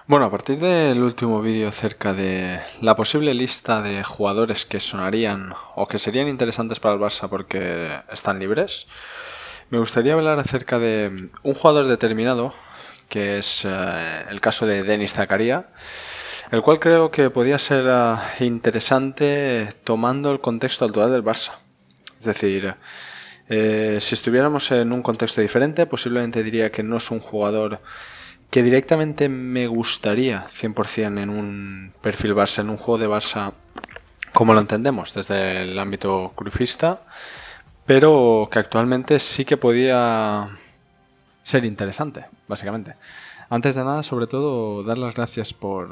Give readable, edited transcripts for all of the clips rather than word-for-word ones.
Bueno, a partir del último vídeo acerca de la posible lista de jugadores que sonarían o que serían interesantes para el Barça porque están libres, me gustaría hablar acerca de un jugador determinado, que es el caso de Denis Zakaria, el cual creo que podría ser interesante tomando el contexto actual del Barça. Es decir, si estuviéramos en un contexto diferente, posiblemente diría que no es un jugador que directamente me gustaría 100% en un perfil Barça, en un juego de Barça como lo entendemos desde el ámbito crufista, pero que actualmente sí que podía ser interesante, básicamente. Antes de nada, sobre todo, dar las gracias por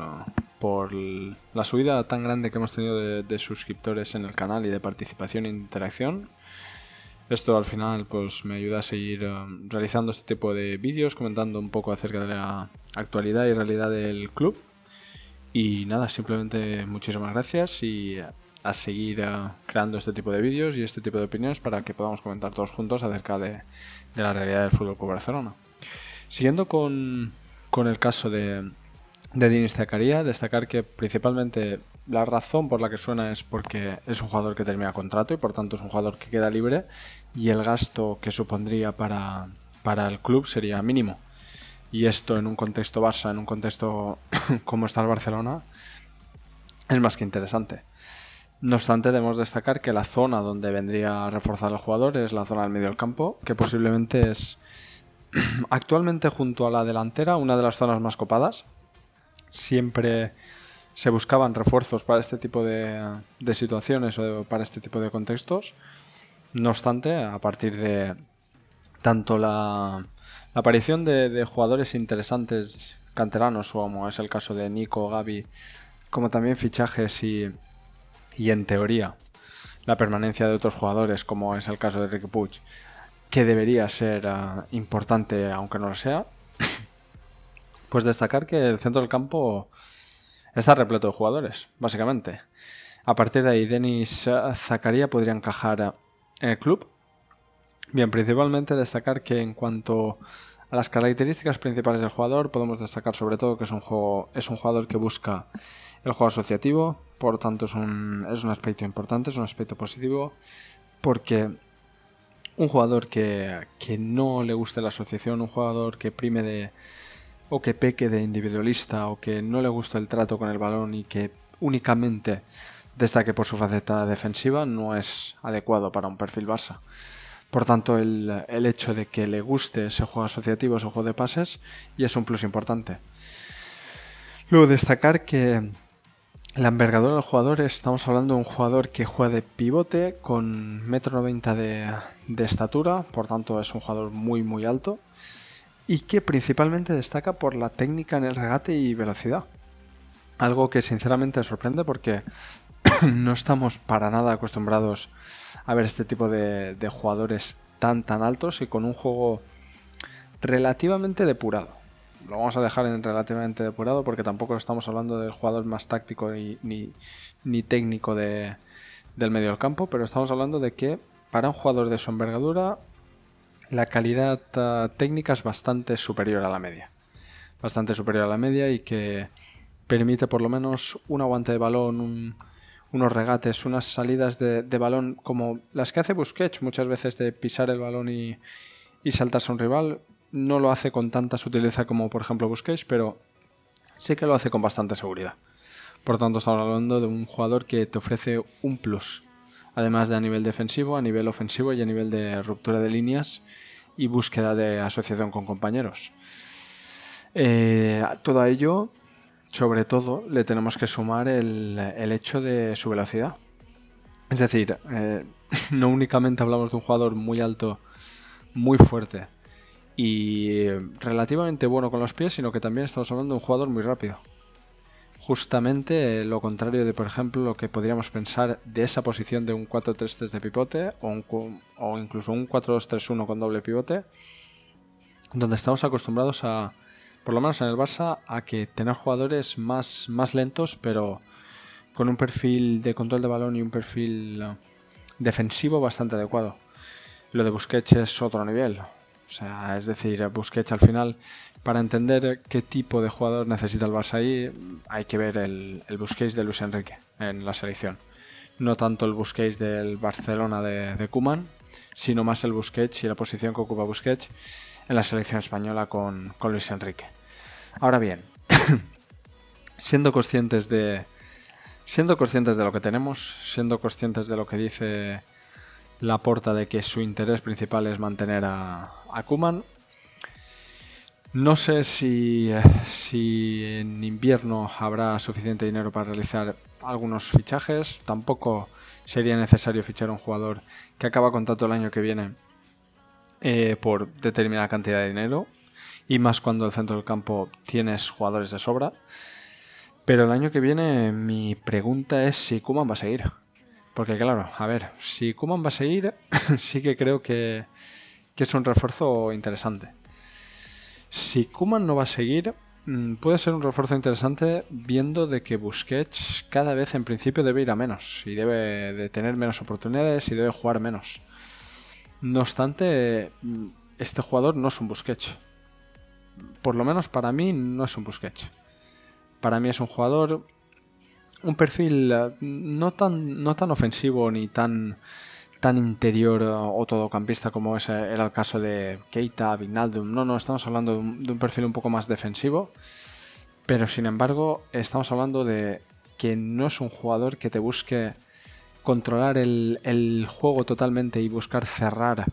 la subida tan grande que hemos tenido de suscriptores en el canal y de participación e interacción. Esto al final pues me ayuda a seguir realizando este tipo de vídeos, comentando un poco acerca de la actualidad y realidad del club. Y nada, simplemente muchísimas gracias y a seguir creando este tipo de vídeos y este tipo de opiniones para que podamos comentar todos juntos acerca de la realidad del Fútbol Club Barcelona. Siguiendo con el caso de Denis Zakaria, destacar que principalmente la razón por la que suena es porque es un jugador que termina contrato y por tanto es un jugador que queda libre y el gasto que supondría para el club sería mínimo. Y esto en un contexto Barça, en un contexto como está el Barcelona, es más que interesante. No obstante, debemos destacar que la zona donde vendría a reforzar el jugador es la zona del medio del campo, que posiblemente es actualmente junto a la delantera una de las zonas más copadas. Siempre se buscaban refuerzos para este tipo de situaciones o para este tipo de contextos. No obstante, a partir de tanto la aparición de jugadores interesantes canteranos, como es el caso de Nico, Gavi, como también fichajes y en teoría la permanencia de otros jugadores, como es el caso de Riqui Puig, que debería ser importante aunque no lo sea, pues destacar que el centro del campo está repleto de jugadores, básicamente. A partir de ahí, Denis Zakaria podría encajar en el club. Bien, principalmente destacar que en cuanto a las características principales del jugador, podemos destacar sobre todo que es un jugador que busca el juego asociativo, por tanto es un aspecto importante, es un aspecto positivo, porque un jugador que no le guste la asociación, un jugador que prime o que peque de individualista o que no le gusta el trato con el balón y que únicamente destaque por su faceta defensiva, no es adecuado para un perfil Barça. Por tanto, el hecho de que le guste ese juego asociativo, ese juego de pases, y es un plus importante. Luego destacar que la envergadura del jugador, estamos hablando de un jugador que juega de pivote con 1,90 m de estatura, por tanto es un jugador muy alto, y que principalmente destaca por la técnica en el regate y velocidad. Algo que sinceramente sorprende porque no estamos para nada acostumbrados a ver este tipo de jugadores tan altos y con un juego relativamente depurado. Lo vamos a dejar en relativamente depurado porque tampoco estamos hablando del jugador más táctico ni técnico del medio del campo, pero estamos hablando de que para un jugador de su envergadura la calidad técnica es bastante superior a la media. Bastante superior a la media y que permite por lo menos un aguante de balón, unos regates, unas salidas de balón como las que hace Busquets muchas veces, de pisar el balón y saltarse a un rival. No lo hace con tanta sutileza como por ejemplo Busquets, pero sí que lo hace con bastante seguridad. Por tanto, estamos hablando de un jugador que te ofrece un plus, además de a nivel defensivo, a nivel ofensivo y a nivel de ruptura de líneas y búsqueda de asociación con compañeros. Todo ello, sobre todo, le tenemos que sumar el hecho de su velocidad. Es decir, no únicamente hablamos de un jugador muy alto, muy fuerte y relativamente bueno con los pies, sino que también estamos hablando de un jugador muy rápido. Justamente lo contrario de, por ejemplo, lo que podríamos pensar de esa posición de un 4-3-3 de pivote o incluso un 4-2-3-1 con doble pivote, donde estamos acostumbrados a, por lo menos en el Barça, a que tener jugadores más lentos, pero con un perfil de control de balón y un perfil defensivo bastante adecuado. Lo de Busquets es otro nivel. O sea, es decir, Busquets al final, para entender qué tipo de jugador necesita el Barça ahí, hay que ver el Busquets de Luis Enrique en la selección. No tanto el Busquets del Barcelona de Koeman, sino más el Busquets y la posición que ocupa Busquets en la selección española con Luis Enrique. Ahora bien, siendo conscientes de lo que tenemos, siendo conscientes de lo que dice Laporta de que su interés principal es mantener a Koeman, no sé si en invierno habrá suficiente dinero para realizar algunos fichajes. Tampoco sería necesario fichar a un jugador que acaba contrato el año que viene por determinada cantidad de dinero, y más cuando el centro del campo tienes jugadores de sobra. Pero el año que viene mi pregunta es si Koeman va a seguir. Porque claro, a ver, si Koeman va a seguir, sí que creo que es un refuerzo interesante. Si Koeman no va a seguir, puede ser un refuerzo interesante viendo de que Busquets cada vez en principio debe ir a menos y debe de tener menos oportunidades y debe jugar menos. No obstante, este jugador no es un Busquets. Por lo menos para mí no es un Busquets. Para mí es un jugador, un perfil no tan ofensivo ni tan interior o todocampista como era el caso de Keita, Wijnaldum. No, estamos hablando de un perfil un poco más defensivo, pero sin embargo estamos hablando de que no es un jugador que te busque controlar el juego totalmente y buscar cerrar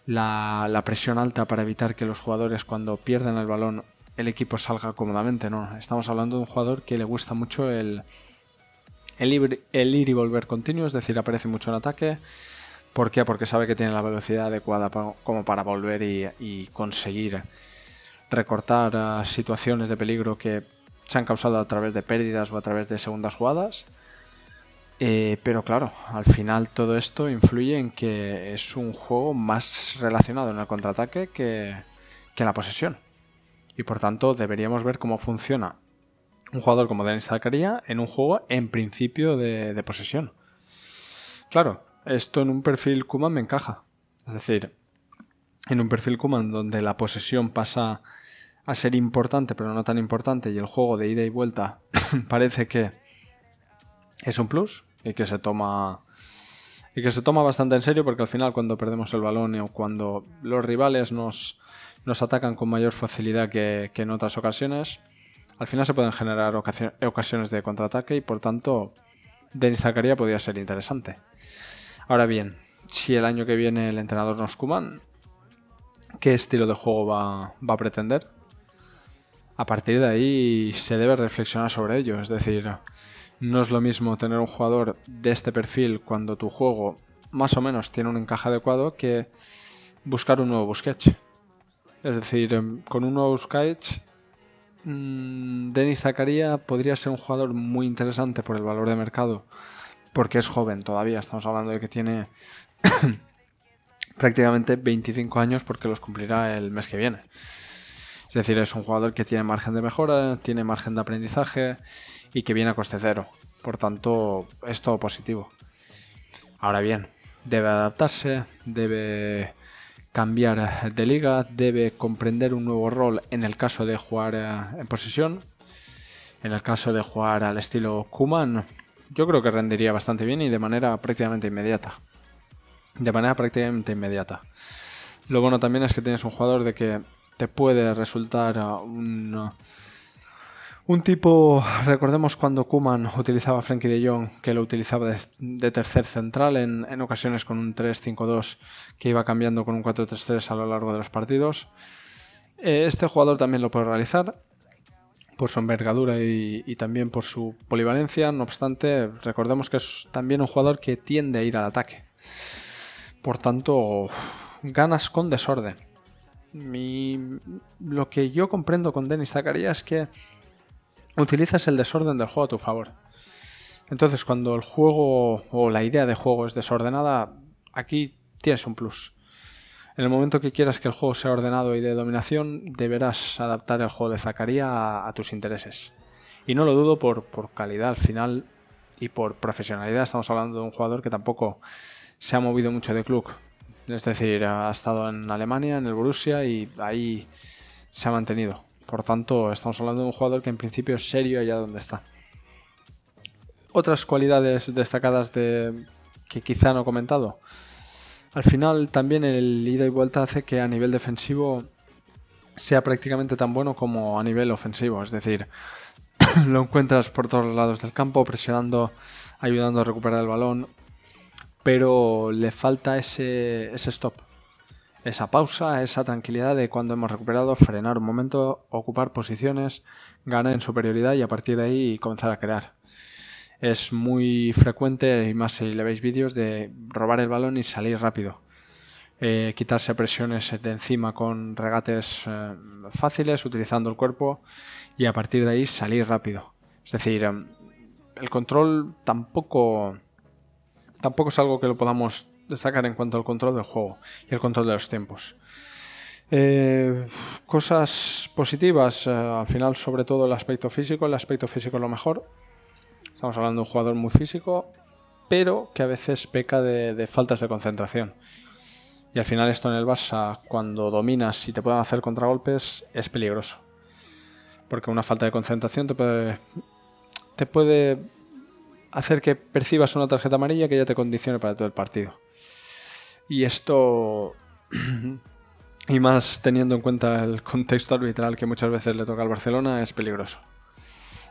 la presión alta para evitar que los jugadores, cuando pierden el balón, el equipo salga cómodamente. No, estamos hablando de un jugador que le gusta mucho el ir y volver continuo, es decir, aparece mucho en ataque. ¿Por qué? Porque sabe que tiene la velocidad adecuada como para volver y conseguir recortar situaciones de peligro que se han causado a través de pérdidas o a través de segundas jugadas. Pero claro, al final todo esto influye en que es un juego más relacionado en el contraataque que en la posesión. Y por tanto deberíamos ver cómo funciona un jugador como Denis Zakaria en un juego en principio de posesión. Claro, esto en un perfil Koeman me encaja. Es decir, en un perfil Koeman donde la posesión pasa a ser importante pero no tan importante y el juego de ida y vuelta parece que es un plus y que se toma bastante en serio, porque al final cuando perdemos el balón o cuando los rivales nos atacan con mayor facilidad que en otras ocasiones, al final se pueden generar ocasiones de contraataque y por tanto Denis Zakaria podría ser interesante. Ahora bien, si el año que viene el entrenador no es Koeman, ¿qué estilo de juego va a pretender? A partir de ahí se debe reflexionar sobre ello. Es decir, no es lo mismo tener un jugador de este perfil cuando tu juego más o menos tiene un encaje adecuado que buscar un nuevo Busquets. Es decir, con un nuevo Busquets, Denis Zakaria podría ser un jugador muy interesante por el valor de mercado, porque es joven todavía. Estamos hablando de que tiene prácticamente 25 años, porque los cumplirá el mes que viene. Es decir, es un jugador que tiene margen de mejora, tiene margen de aprendizaje y que viene a coste cero. Por tanto, es todo positivo. Ahora bien, debe adaptarse, debe cambiar de liga, debe comprender un nuevo rol en el caso de jugar en posesión. En el caso de jugar al estilo Koeman, yo creo que rendiría bastante bien y de manera prácticamente inmediata. Lo bueno también es que tienes un jugador de que te puede resultar un tipo. Recordemos cuando Koeman utilizaba a Frenkie de Jong, que lo utilizaba de tercer central en ocasiones con un 3-5-2 que iba cambiando con un 4-3-3 a lo largo de los partidos. Este jugador también lo puede realizar por su envergadura y también por su polivalencia. No obstante, recordemos que es también un jugador que tiende a ir al ataque. Por tanto, ganas con desorden. Lo que yo comprendo con Denis Zakaria es que utilizas el desorden del juego a tu favor. Entonces, cuando el juego o la idea de juego es desordenada, aquí tienes un plus. En el momento que quieras que el juego sea ordenado y de dominación, deberás adaptar el juego de Zakaria a tus intereses. Y no lo dudo por calidad al final y por profesionalidad. Estamos hablando de un jugador que tampoco se ha movido mucho de club. Es decir, ha estado en Alemania, en el Borussia, y ahí se ha mantenido. Por tanto, estamos hablando de un jugador que en principio es serio allá donde está. Otras cualidades destacadas que quizá no he comentado. Al final también el ida y vuelta hace que a nivel defensivo sea prácticamente tan bueno como a nivel ofensivo. Es decir, lo encuentras por todos los lados del campo, presionando, ayudando a recuperar el balón, pero le falta ese stop, esa pausa, esa tranquilidad de cuando hemos recuperado, frenar un momento, ocupar posiciones, ganar en superioridad y a partir de ahí comenzar a crear. Es muy frecuente, y más si le veis vídeos, de robar el balón y salir rápido. Quitarse presiones de encima con regates fáciles, utilizando el cuerpo, y a partir de ahí salir rápido. Es decir, el control tampoco es algo que lo podamos destacar en cuanto al control del juego y el control de los tiempos. Cosas positivas, al final sobre todo el aspecto físico es lo mejor. Estamos hablando de un jugador muy físico, pero que a veces peca de faltas de concentración. Y al final esto en el Barça, cuando dominas y te pueden hacer contragolpes, es peligroso. Porque una falta de concentración te puede hacer que percibas una tarjeta amarilla que ya te condicione para todo el partido. Y esto, y más teniendo en cuenta el contexto arbitral que muchas veces le toca al Barcelona, es peligroso.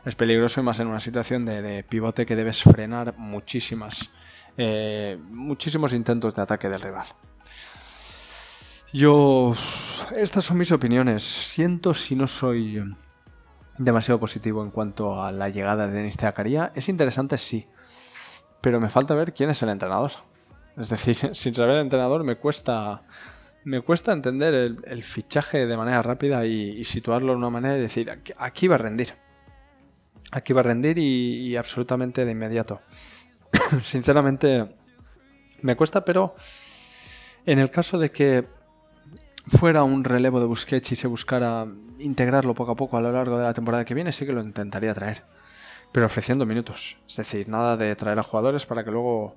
Es peligroso y más en una situación de pivote que debes frenar muchísimos intentos de ataque del rival. Estas son mis opiniones. Siento si no soy demasiado positivo en cuanto a la llegada de Denis Zakaria. Es interesante, sí, pero me falta ver quién es el entrenador. Es decir, sin saber el entrenador me cuesta entender el fichaje de manera rápida y situarlo de una manera y decir, aquí va a rendir. Aquí va a rendir y absolutamente de inmediato. Sinceramente me cuesta, pero en el caso de que fuera un relevo de Busquets y se buscara integrarlo poco a poco a lo largo de la temporada que viene, sí que lo intentaría traer, pero ofreciendo minutos. Es decir, nada de traer a jugadores para que luego,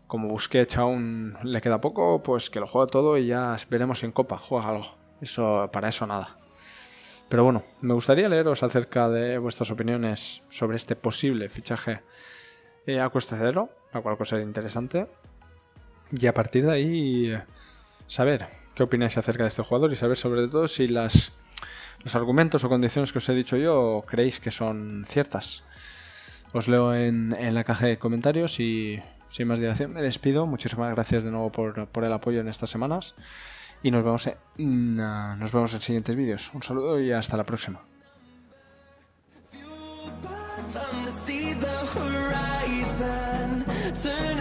como Busquets aún le queda poco, pues que lo juegue todo y ya veremos si en Copa juega algo. Para eso nada. Pero bueno, me gustaría leeros acerca de vuestras opiniones sobre este posible fichaje a coste cero, la cual cosa sería interesante. Y a partir de ahí, saber qué opináis acerca de este jugador y saber sobre todo si los argumentos o condiciones que os he dicho yo creéis que son ciertas. Os leo en la caja de comentarios y sin más dilación me despido. Muchísimas gracias de nuevo por el apoyo en estas semanas y nos vemos en siguientes vídeos. Un saludo y hasta la próxima. See the horizon turn